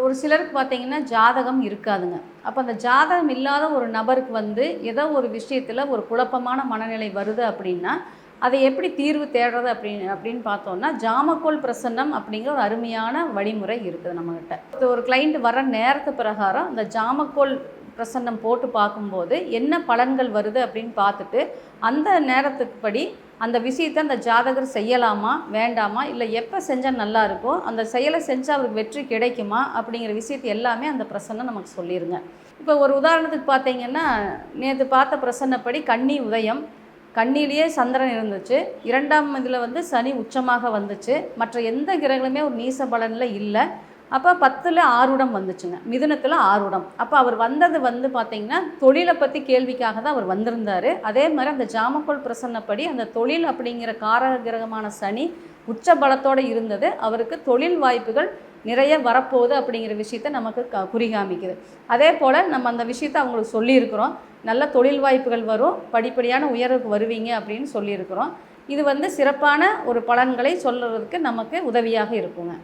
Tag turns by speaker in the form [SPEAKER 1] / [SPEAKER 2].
[SPEAKER 1] ஒரு சிலருக்கு பார்த்தீங்கன்னா ஜாதகம் இருக்காதுங்க. அப்போ அந்த ஜாதகம் இல்லாத ஒரு நபருக்கு வந்து ஏதோ ஒரு விஷயத்தில் ஒரு குழப்பமான மனநிலை வருது அப்படின்னா, அதை எப்படி தீர்வு தேடுறது அப்படின்னு பார்த்தோம்னா, ஜாமக்கோல் பிரசன்னம் அப்படிங்கிற ஒரு அருமையான வழிமுறை இருக்குது நம்மகிட்ட. ஒரு கிளைண்ட் வர நேரத்து பிரகாரம் அந்த ஜாமக்கோல் பிரசன்னம் போட்டு பார்க்கும்போது என்ன பலன்கள் வருது அப்படின்னு பார்த்துட்டு, அந்த நேரத்துக்கு படி அந்த விஷயத்தை அந்த ஜாதகர் செய்யலாமா வேண்டாமா, இல்லை எப்போ செஞ்சால் நல்லா இருக்கும், அந்த செயலை செஞ்சால் அவருக்கு வெற்றி கிடைக்குமா அப்படிங்கிற விஷயத்தை எல்லாமே அந்த பிரசன்னம் நமக்கு சொல்லிடுங்க. இப்போ ஒரு உதாரணத்துக்கு பார்த்தீங்கன்னா, நேற்று பார்த்த பிரசன்னப்படி கன்னி உதயம், கன்னியிலேயே சந்திரன் இருந்துச்சு, 2ஆம் இதில் வந்து சனி உச்சமாக வந்துச்சு, மற்ற எந்த கிரகங்களுமே ஒரு நீச பலனில் இல்லை. அப்போ 10ல் ஆருடம் வந்துச்சுங்க, மிதுனத்தில் ஆருடம். அப்போ அவர் வந்தது வந்து பார்த்திங்கன்னா தொழிலை பற்றி கேள்விக்காக தான் அவர் வந்திருந்தார். அதே மாதிரி அந்த ஜாமக்கோல் பிரசன்னப்படி அந்த தொழில் அப்படிங்கிற காரக கிரகமான சனி உச்ச பலத்தோடு இருந்தது. அவருக்கு தொழில் வாய்ப்புகள் நிறைய வரப்போகுது அப்படிங்கிற விஷயத்தை நமக்கு குறிகாமிக்குது. அதே போல் நம்ம அந்த விஷயத்தை அவங்களுக்கு சொல்லியிருக்கிறோம். நல்ல தொழில் வாய்ப்புகள் வரும், படிப்படியான உயர்வுக்கு வருவீங்க அப்படின்னு சொல்லியிருக்கிறோம். இது வந்து சிறப்பான ஒரு பலன்களை சொல்கிறதுக்கு நமக்கு உதவியாக இருக்குங்க.